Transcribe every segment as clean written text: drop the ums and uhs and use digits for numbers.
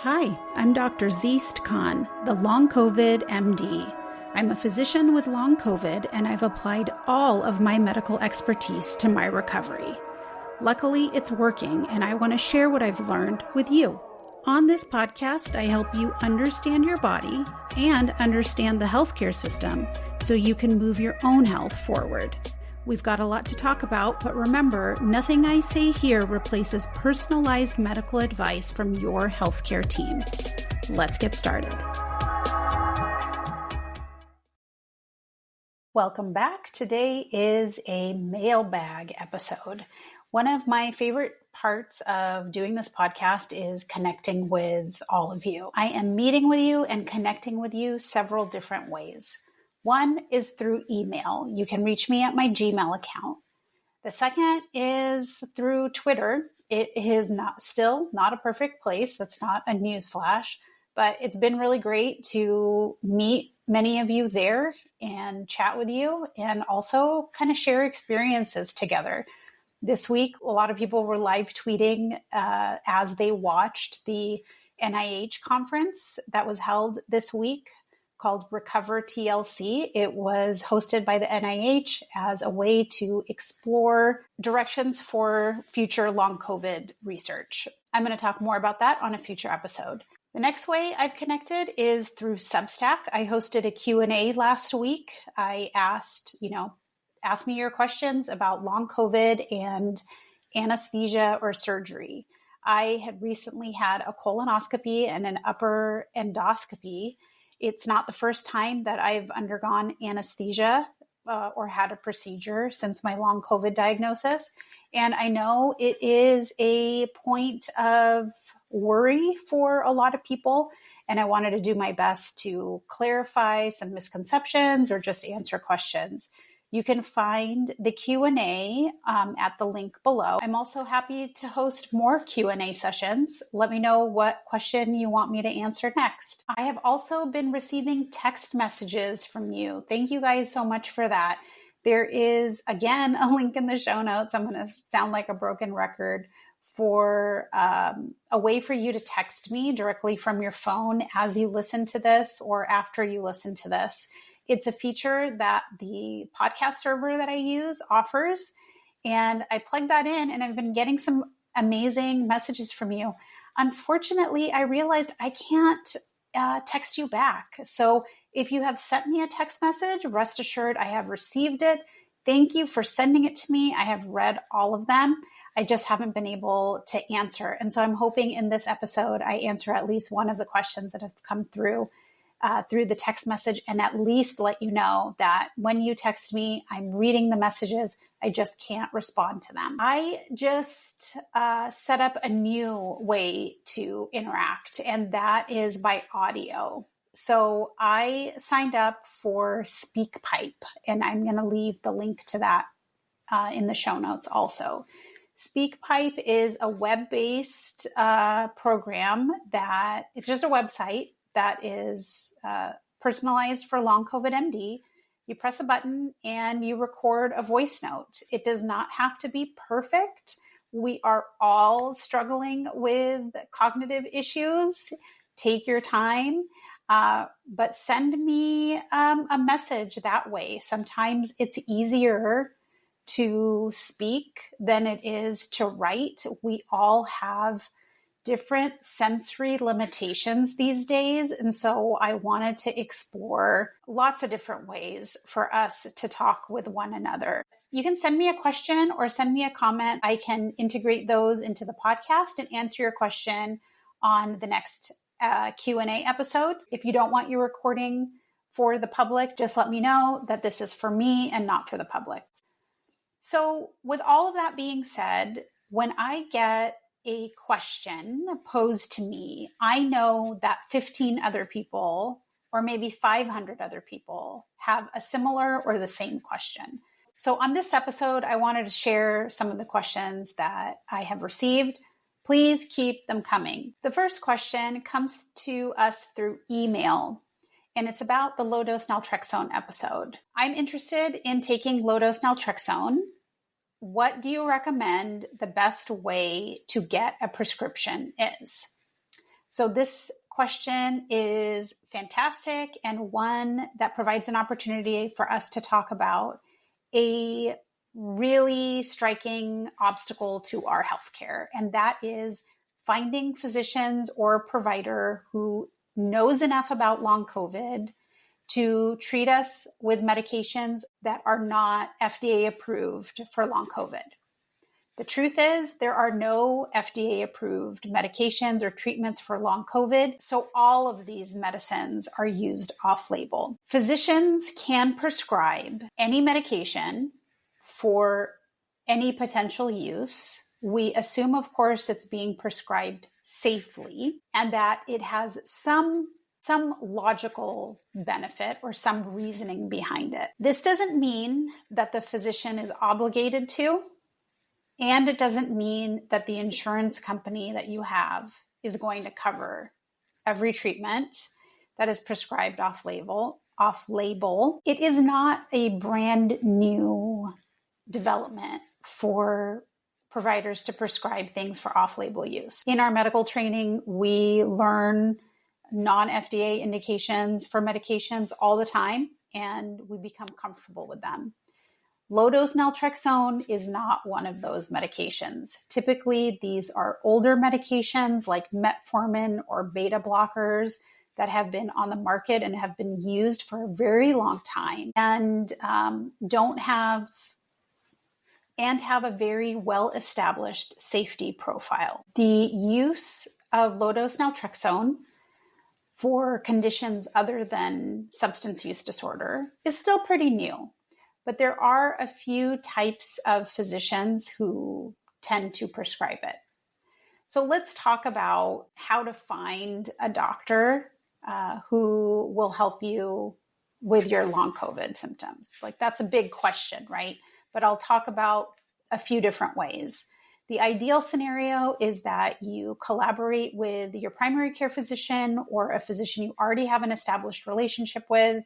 Hi, I'm Dr. Zeest Khan, the LongCOVID MD. I'm a physician with long COVID, and I've applied all of my medical expertise to my recovery. Luckily, it's working, and I want to share what I've learned with you. On this podcast, I help you understand your body and understand the healthcare system so you can move your own health forward. We've got a lot to talk about, but remember, nothing I say here replaces personalized medical advice from your healthcare team. Let's get started. Welcome back. Today is a mailbag episode. One of my favorite parts of doing this podcast is connecting with all of you. I am meeting with you and connecting with you several different ways. One is through email. You can reach me at my Gmail account. The second is through Twitter. It is still not a perfect place. That's not a news flash, but it's been really great to meet many of you there and chat with you and also kind of share experiences together. This week, a lot of people were live tweeting as they watched the NIH conference that was held this week, called Recover TLC. It was hosted by the NIH as a way to explore directions for future long COVID research. I'm going to talk more about that on a future episode. The next way I've connected is through Substack. I hosted a Q&A last week. I asked me your questions about long COVID and anesthesia or surgery. I had recently had a colonoscopy and an upper endoscopy. It's not the first time that I've undergone anesthesia or had a procedure since my long COVID diagnosis. And I know it is a point of worry for a lot of people. And I wanted to do my best to clarify some misconceptions or just answer questions. You can find the Q&A at the link below. I'm also happy to host more Q&A sessions. Let me know what question you want me to answer next. I have also been receiving text messages from you. Thank you guys so much for that. There is, again, a link in the show notes. I'm going to sound like a broken record for a way for you to text me directly from your phone as you listen to this or after you listen to this. It's a feature that the podcast server that I use offers, and I plug that in, and I've been getting some amazing messages from you. Unfortunately, I realized I can't text you back. So if you have sent me a text message, rest assured I have received it. Thank you for sending it to me. I have read all of them. I just haven't been able to answer. And so I'm hoping in this episode, I answer at least one of the questions that have come through the text message, and at least let you know that when you text me, I'm reading the messages. I just can't respond to them. I just set up a new way to interact, and that is by audio. So I signed up for SpeakPipe, and I'm going to leave the link to that in the show notes also. SpeakPipe is a web-based program that it's just a website that is personalized for long COVID MD. You press a button and you record a voice note. It does not have to be perfect. We are all struggling with cognitive issues. Take your time, but send me a message that way. Sometimes it's easier to speak than it is to write. We all have different sensory limitations these days. And so I wanted to explore lots of different ways for us to talk with one another. You can send me a question or send me a comment. I can integrate those into the podcast and answer your question on the next Q&A episode. If you don't want your recording for the public, just let me know that this is for me and not for the public. So with all of that being said, when I get a question posed to me, I know that 15 other people or maybe 500 other people have a similar or the same question. So on this episode, I wanted to share some of the questions that I have received. Please keep them coming. The first question comes to us through email, and it's about the low-dose naltrexone episode. I'm interested in taking low-dose naltrexone. What do you recommend the best way to get a prescription is? So this question is fantastic and one that provides an opportunity for us to talk about a really striking obstacle to our healthcare, and that is finding physicians or a provider who knows enough about long COVID to treat us with medications that are not FDA approved for long COVID. The truth is, there are no FDA approved medications or treatments for long COVID, so all of these medicines are used off label. Physicians can prescribe any medication for any potential use. We assume, of course, it's being prescribed safely and that it has some logical benefit or some reasoning behind it. This doesn't mean that the physician is obligated to, and it doesn't mean that the insurance company that you have is going to cover every treatment that is prescribed off label. It is not a brand new development for providers to prescribe things for off-label use. In our medical training, we learn non-FDA indications for medications all the time, and we become comfortable with them. Low-dose naltrexone is not one of those medications. Typically, these are older medications like metformin or beta blockers that have been on the market and have been used for a very long time and have a very well-established safety profile. The use of low-dose naltrexone for conditions other than substance use disorder is still pretty new, but there are a few types of physicians who tend to prescribe it. So let's talk about how to find a doctor who will help you with your long COVID symptoms. Like, that's a big question, right? But I'll talk about a few different ways. The ideal scenario is that you collaborate with your primary care physician or a physician you already have an established relationship with.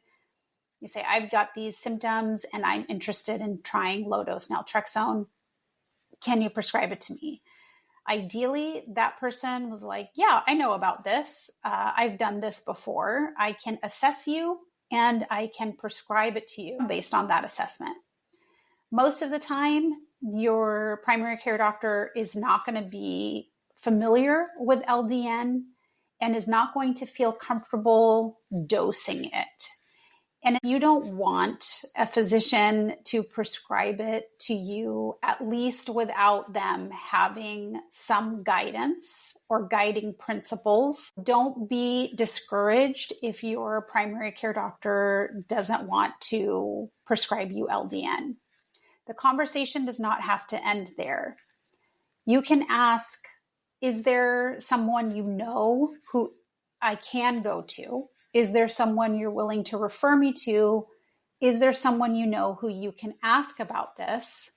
You say, I've got these symptoms and I'm interested in trying low-dose naltrexone. Can you prescribe it to me? Ideally, that person was like, yeah, I know about this. I've done this before. I can assess you and I can prescribe it to you based on that assessment. Most of the time, your primary care doctor is not going to be familiar with LDN and is not going to feel comfortable dosing it. And you don't want a physician to prescribe it to you, at least without them having some guidance or guiding principles. Don't be discouraged if your primary care doctor doesn't want to prescribe you LDN. The conversation does not have to end there. You can ask, is there someone you know who I can go to? Is there someone you're willing to refer me to? Is there someone you know who you can ask about this?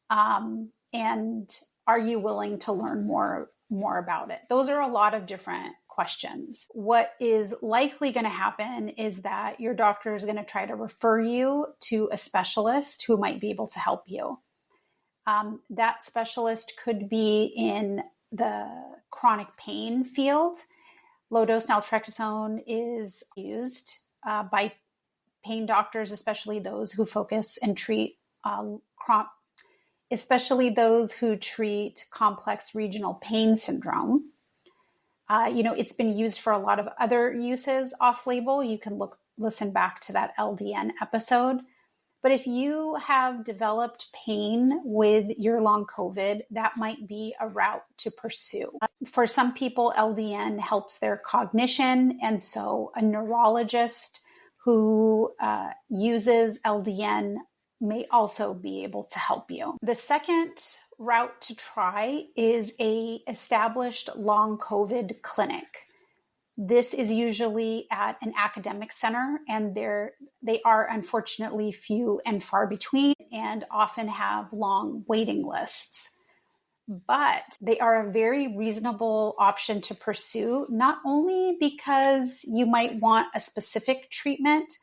And are you willing to learn more about it? Those are a lot of different questions. What is likely going to happen is that your doctor is going to try to refer you to a specialist who might be able to help you. That specialist could be in the chronic pain field. Low-dose naltrexone is used by pain doctors, especially those who focus and treat, especially those who treat complex regional pain syndrome. It's been used for a lot of other uses off-label. You can listen back to that LDN episode. But if you have developed pain with your long COVID, that might be a route to pursue. For some people, LDN helps their cognition. And so a neurologist who uses LDN may also be able to help you. The second route to try is a established long COVID clinic. This is usually at an academic center, and they are unfortunately few and far between and often have long waiting lists. But they are a very reasonable option to pursue, not only because you might want a specific treatment,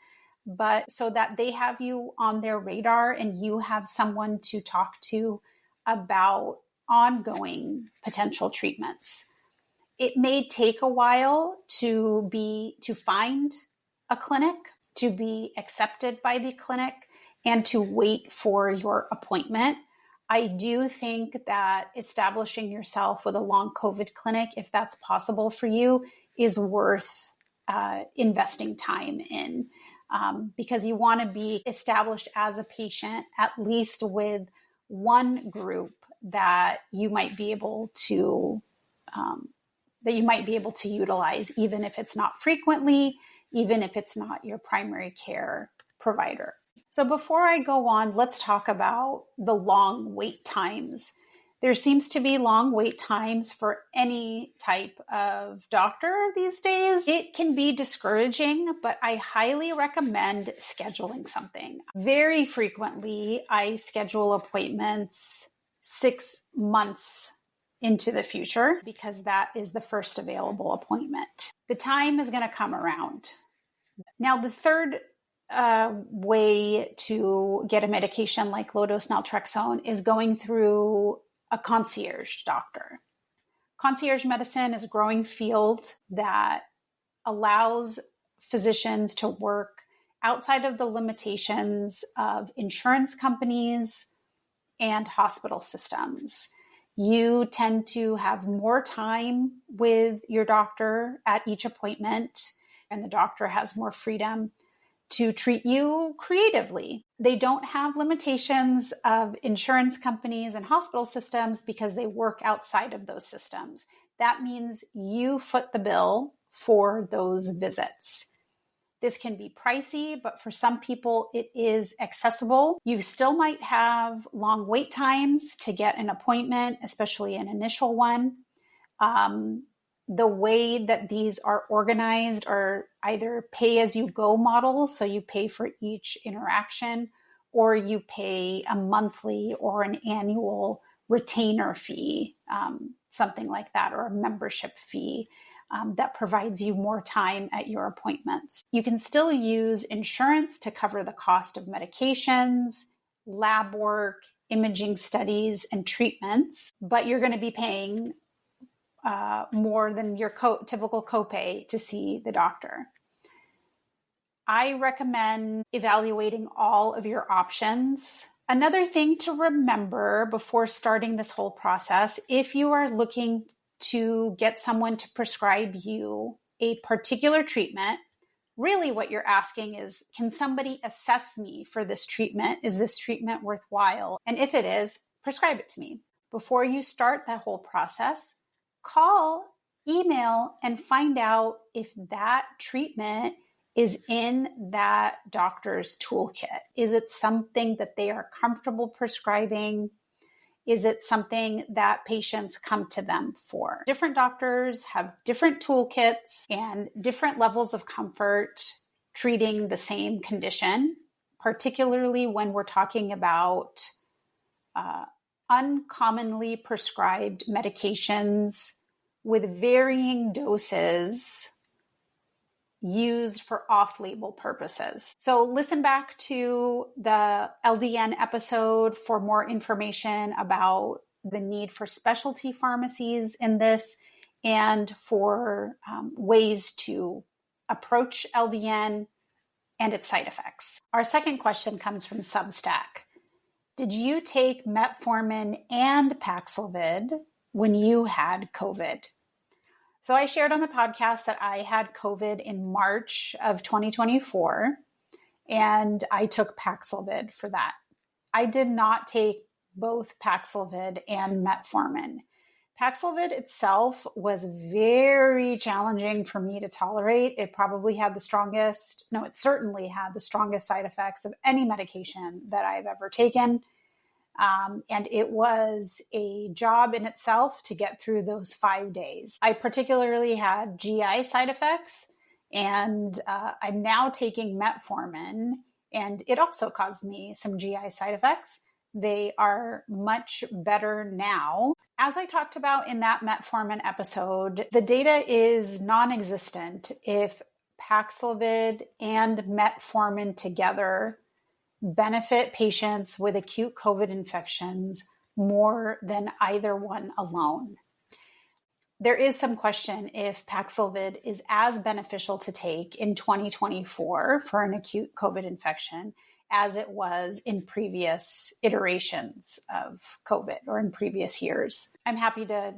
but so that they have you on their radar and you have someone to talk to about ongoing potential treatments. It may take a while to find a clinic, to be accepted by the clinic, and to wait for your appointment. I do think that establishing yourself with a long COVID clinic, if that's possible for you, is worth investing time in, because you want to be established as a patient, at least with one group that you might be able to utilize, even if it's not frequently, even if it's not your primary care provider. So before I go on, let's talk about the long wait times. There seems to be long wait times for any type of doctor these days. It can be discouraging, but I highly recommend scheduling something. Very frequently, I schedule appointments 6 months into the future because that is the first available appointment. The time is going to come around. Now, the third way to get a medication like low-dose naltrexone is going through a concierge doctor. Concierge medicine is a growing field that allows physicians to work outside of the limitations of insurance companies and hospital systems. You tend to have more time with your doctor at each appointment, and the doctor has more freedom to treat you creatively. They don't have limitations of insurance companies and hospital systems because they work outside of those systems. That means you foot the bill for those visits. This can be pricey, but for some people it is accessible. You still might have long wait times to get an appointment, especially an initial one. The way that these are organized are either pay-as-you-go models, so you pay for each interaction, or you pay a monthly or an annual retainer fee, something like that, or a membership fee that provides you more time at your appointments. You can still use insurance to cover the cost of medications, lab work, imaging studies, and treatments, but you're going to be paying more than your typical copay to see the doctor. I recommend evaluating all of your options. Another thing to remember before starting this whole process, if you are looking to get someone to prescribe you a particular treatment, really what you're asking is, can somebody assess me for this treatment? Is this treatment worthwhile? And if it is, prescribe it to me. Before you start that whole process, call, email, and find out if that treatment is in that doctor's toolkit. Is it something that they are comfortable prescribing? Is it something that patients come to them for? Different doctors have different toolkits and different levels of comfort treating the same condition, particularly when we're talking about uncommonly prescribed medications with varying doses used for off-label purposes. So listen back to the LDN episode for more information about the need for specialty pharmacies in this and for ways to approach LDN and its side effects. Our second question comes from Substack. Did you take metformin and Paxlovid when you had COVID? So I shared on the podcast that I had COVID in March of 2024, and I took Paxlovid for that. I did not take both Paxlovid and metformin. Paxlovid itself was very challenging for me to tolerate. It certainly had the strongest side effects of any medication that I've ever taken. And it was a job in itself to get through those 5 days. I particularly had GI side effects, and I'm now taking metformin, and it also caused me some GI side effects. They are much better now. As I talked about in that metformin episode, the data is non-existent if Paxlovid and metformin together benefit patients with acute COVID infections more than either one alone. there is some question if Paxlovid is as beneficial to take in 2024 for an acute COVID infection as it was in previous iterations of COVID or in previous years. I'm happy to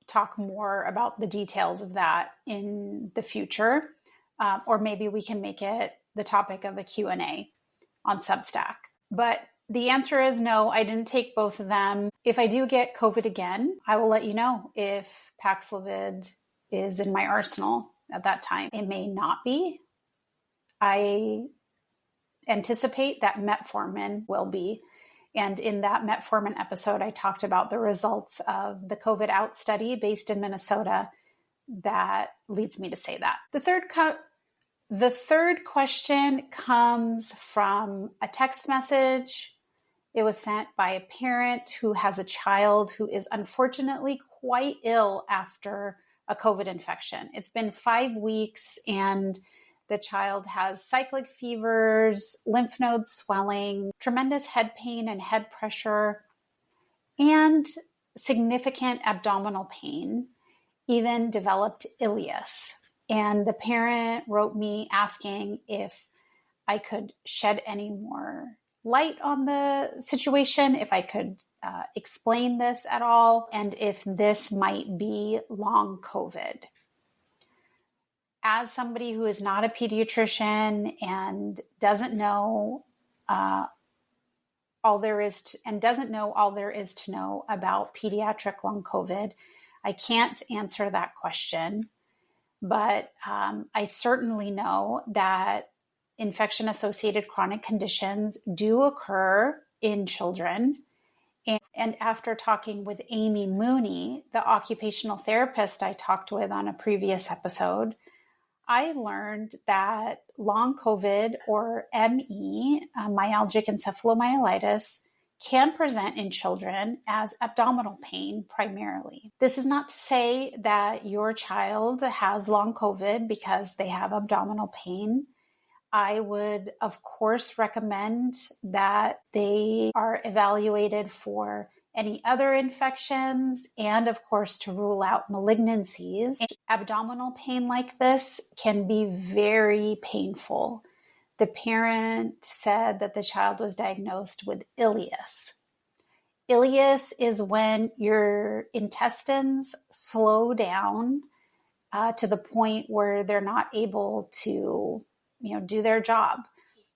talk more about the details of that in the future, or maybe we can make it the topic of a Q&A on Substack. But the answer is no, I didn't take both of them. If I do get COVID again, I will let you know if Paxlovid is in my arsenal at that time. It may not be. I anticipate that metformin will be. And in that metformin episode, I talked about the results of the COVID out study based in Minnesota that leads me to say that. The third question comes from a text message. It was sent by a parent who has a child who is unfortunately quite ill after a COVID infection. It's been 5 weeks and the child has cyclic fevers, lymph node swelling, tremendous head pain and head pressure, and significant abdominal pain, even developed ileus. And the parent wrote me asking if I could shed any more light on the situation, if I could explain this at all, and if this might be long COVID. As somebody who is not a pediatrician and doesn't know all there is to know about pediatric long COVID, I can't answer that question. But I certainly know that infection-associated chronic conditions do occur in children. And after talking with Amy Mooney, the occupational therapist I talked with on a previous episode, I learned that long COVID, or ME, myalgic encephalomyelitis, can present in children as abdominal pain primarily. This is not to say that your child has long COVID because they have abdominal pain. I would, of course, recommend that they are evaluated for any other infections and, of course, to rule out malignancies. Abdominal pain like this can be very painful. The parent said that the child was diagnosed with ileus. Ileus is when your intestines slow down to the point where they're not able to, do their job.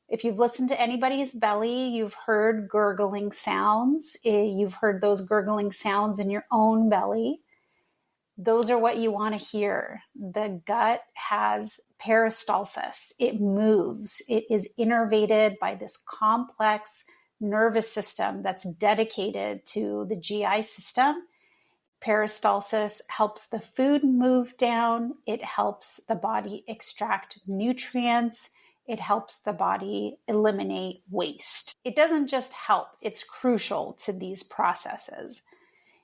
If you've listened to anybody's belly, you've heard gurgling sounds. You've heard those gurgling sounds in your own belly. Those are what you want to hear. The gut has peristalsis. It moves. It is innervated by this complex nervous system that's dedicated to the GI system. Peristalsis helps the food move down. It helps the body extract nutrients. It helps the body eliminate waste. It doesn't just help, it's crucial to these processes.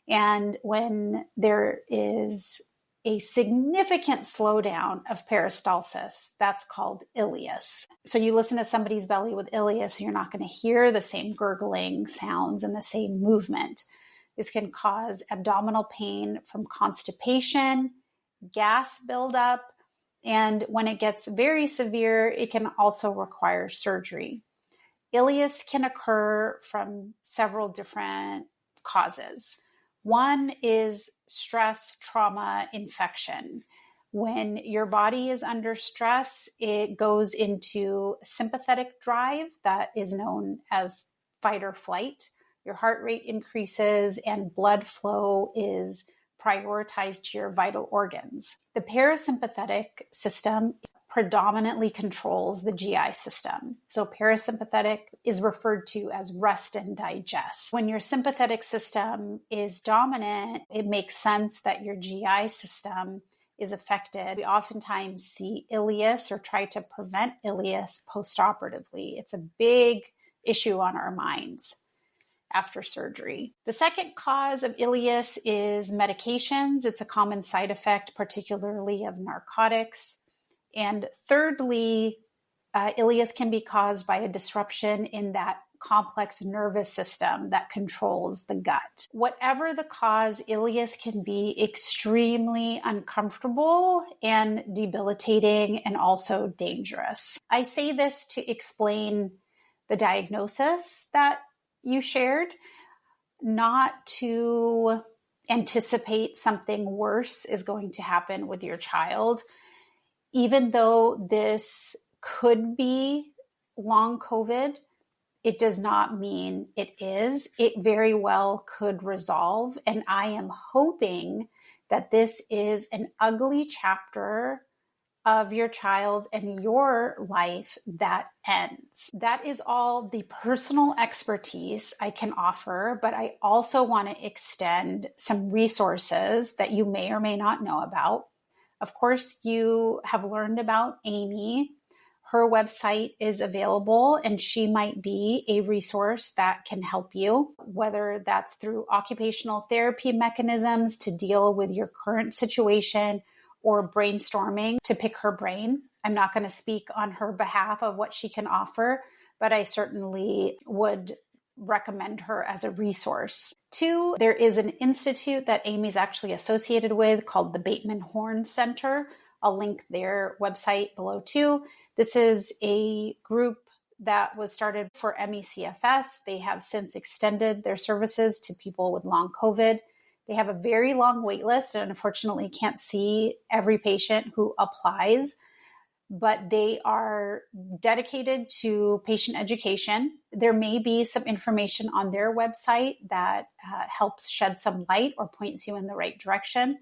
And when there is a significant slowdown of peristalsis, that's called ileus. So you listen to somebody's belly with ileus, you're not going to hear the same gurgling sounds and the same movement. This can cause abdominal pain from constipation, gas buildup, and when it gets very severe, it can also require surgery. Ileus can occur from several different causes. One is stress, trauma, infection. When your body is under stress, it goes into sympathetic drive that is known as fight or flight. Your heart rate increases and blood flow is prioritized to your vital organs. The parasympathetic system predominantly controls the GI system. So parasympathetic is referred to as rest and digest. When your sympathetic system is dominant, it makes sense that your GI system is affected. We oftentimes see ileus or try to prevent ileus postoperatively. It's a big issue on our minds after surgery. The second cause of ileus is medications. It's a common side effect, particularly of narcotics. And thirdly, ileus can be caused by a disruption in that complex nervous system that controls the gut. Whatever the cause, ileus can be extremely uncomfortable and debilitating and also dangerous. I say this to explain the diagnosis that you shared, not to anticipate something worse is going to happen with your child. Even though this could be long COVID, it does not mean it is. It very well could resolve. And I am hoping that this is an ugly chapter of your child and your life that ends. That is all the personal expertise I can offer, but I also want to extend some resources that you may or may not know about. Of course, you have learned about Amy. Her website is available and she might be a resource that can help you, whether that's through occupational therapy mechanisms to deal with your current situation or brainstorming to pick her brain. I'm not going to speak on her behalf of what she can offer, but I certainly would recommend her as a resource. 2, there is an institute that Amy's actually associated with called the Bateman Horne Center. I'll link their website below too. This is a group that was started for ME/CFS. They have since extended their services to people with long COVID. They have a very long wait list and unfortunately can't see every patient who applies, but they are dedicated to patient education. There may be some information on their website that helps shed some light or points you in the right direction.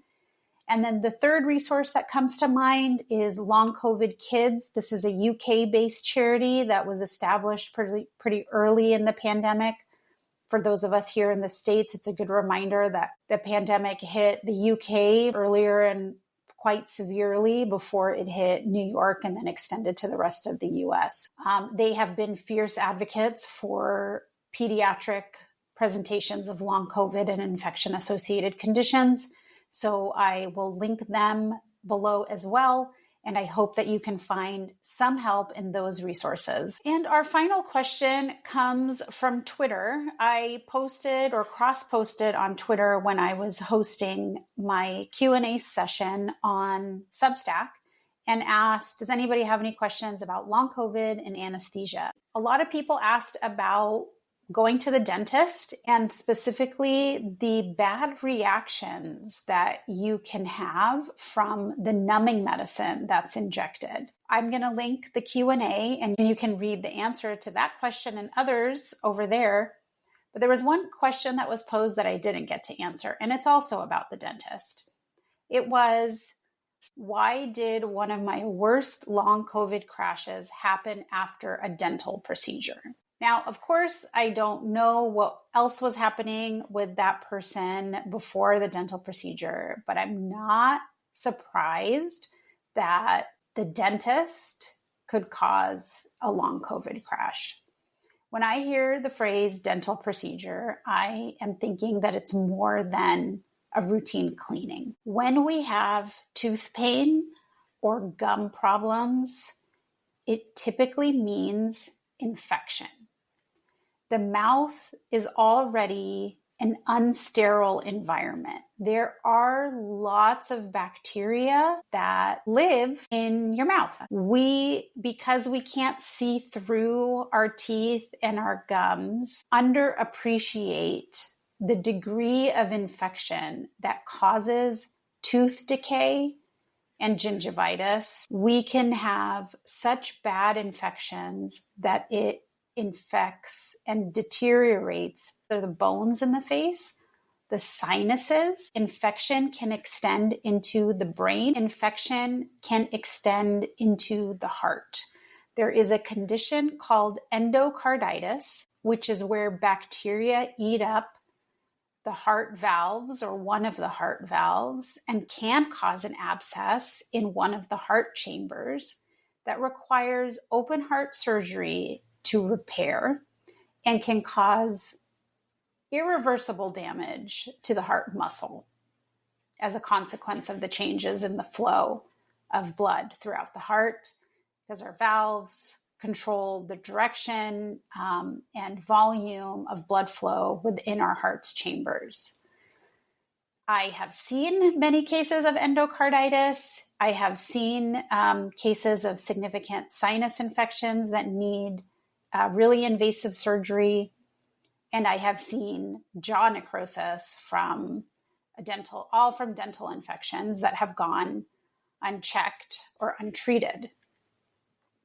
And then the third resource that comes to mind is Long COVID Kids. This is a UK-based charity that was established pretty early in the pandemic. For those of us here in the States, it's a good reminder that the pandemic hit the UK earlier and quite severely before it hit New York and then extended to the rest of the US. They have been fierce advocates for pediatric presentations of long COVID and infection-associated conditions. So I will link them below as well. And I hope that you can find some help in those resources. And our final question comes from Twitter. I posted or cross-posted on Twitter when I was hosting my Q&A session on Substack and asked, does anybody have any questions about long COVID and anesthesia? A lot of people asked about going to the dentist and specifically the bad reactions that you can have from the numbing medicine that's injected. I'm going to link the Q&A and you can read the answer to that question and others over there. But there was one question that was posed that I didn't get to answer, and it's also about the dentist. It was, why did one of my worst long COVID crashes happen after a dental procedure? Now, of course, I don't know what else was happening with that person before the dental procedure, but I'm not surprised that the dentist could cause a long COVID crash. When I hear the phrase dental procedure, I am thinking that it's more than a routine cleaning. When we have tooth pain or gum problems, it typically means infection. The mouth is already an unsterile environment. There are lots of bacteria that live in your mouth. Because we can't see through our teeth and our gums, underappreciate the degree of infection that causes tooth decay and gingivitis. We can have such bad infections that it infects and deteriorates the bones in the face, the sinuses. Infection can extend into the brain. Infection can extend into the heart. There is a condition called endocarditis, which is where bacteria eat up the heart valves or one of the heart valves and can cause an abscess in one of the heart chambers that requires open heart surgery to repair and can cause irreversible damage to the heart muscle as a consequence of the changes in the flow of blood throughout the heart, because our valves control the direction and volume of blood flow within our heart's chambers. I have seen many cases of endocarditis. I have seen cases of significant sinus infections that need really invasive surgery. And I have seen jaw necrosis from dental infections that have gone unchecked or untreated.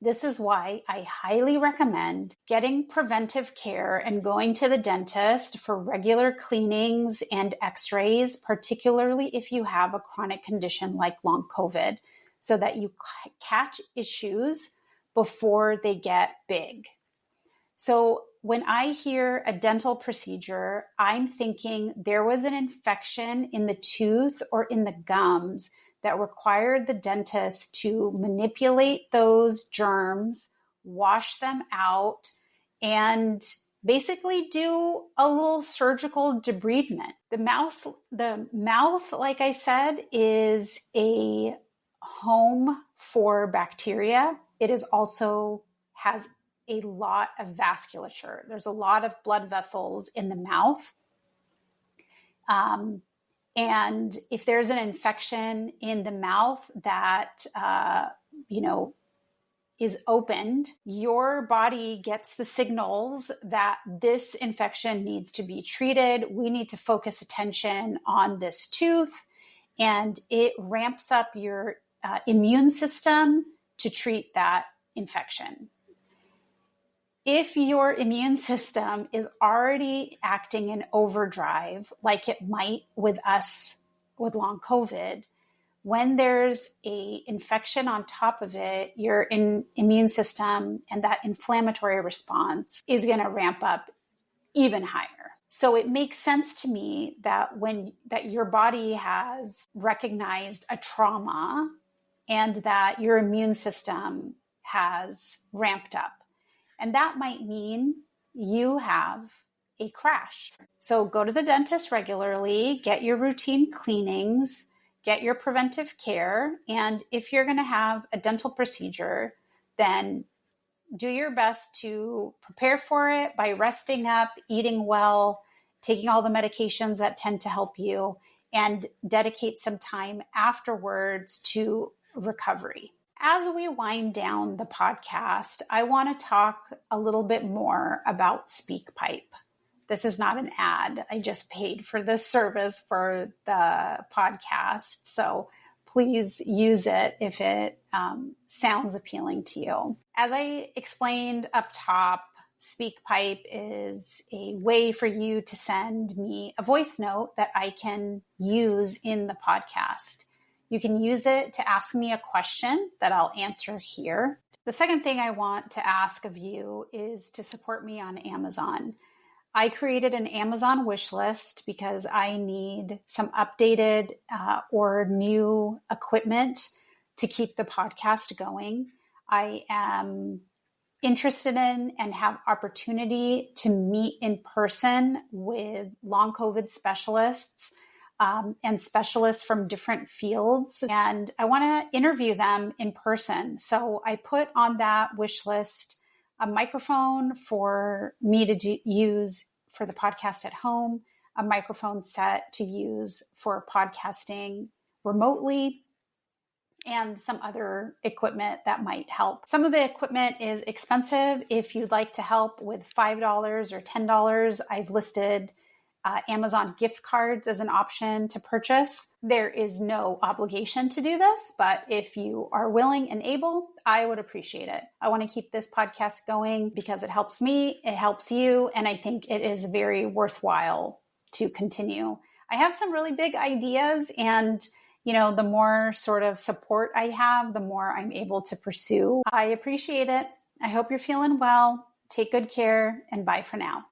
This is why I highly recommend getting preventive care and going to the dentist for regular cleanings and x-rays, particularly if you have a chronic condition like long COVID, so that you catch issues before they get big. So when I hear a dental procedure, I'm thinking there was an infection in the tooth or in the gums that required the dentist to manipulate those germs, wash them out, and basically do a little surgical debridement. The mouth, like I said, is a home for bacteria. It is also has a lot of vasculature. There's a lot of blood vessels in the mouth. And if there's an infection in the mouth that, is opened, your body gets the signals that this infection needs to be treated. We need to focus attention on this tooth, and it ramps up your immune system to treat that infection. If your immune system is already acting in overdrive, like it might with us with long COVID, when there's a infection on top of it, your immune system and that inflammatory response is going to ramp up even higher. So it makes sense to me that that your body has recognized a trauma and that your immune system has ramped up. And that might mean you have a crash. So go to the dentist regularly, get your routine cleanings, get your preventive care. And if you're going to have a dental procedure, then do your best to prepare for it by resting up, eating well, taking all the medications that tend to help you, and dedicate some time afterwards to recovery. As we wind down the podcast, I want to talk a little bit more about SpeakPipe. This is not an ad. I just paid for this service for the podcast. So please use it if it sounds appealing to you. As I explained up top, SpeakPipe is a way for you to send me a voice note that I can use in the podcast. You can use it to ask me a question that I'll answer here. The second thing I want to ask of you is to support me on Amazon. I created an Amazon wish list because I need some updated or new equipment to keep the podcast going. I am interested in and have opportunity to meet in person with long COVID specialists and specialists from different fields. And I want to interview them in person. So I put on that wish list a microphone for me to use for the podcast at home, a microphone set to use for podcasting remotely, and some other equipment that might help. Some of the equipment is expensive. If you'd like to help with $5 or $10, I've listed Amazon gift cards as an option to purchase. There is no obligation to do this, but if you are willing and able, I would appreciate it. I want to keep this podcast going because it helps me, it helps you, and I think it is very worthwhile to continue. I have some really big ideas, and the more sort of support I have, the more I'm able to pursue. I appreciate it. I hope you're feeling well. Take good care, and bye for now.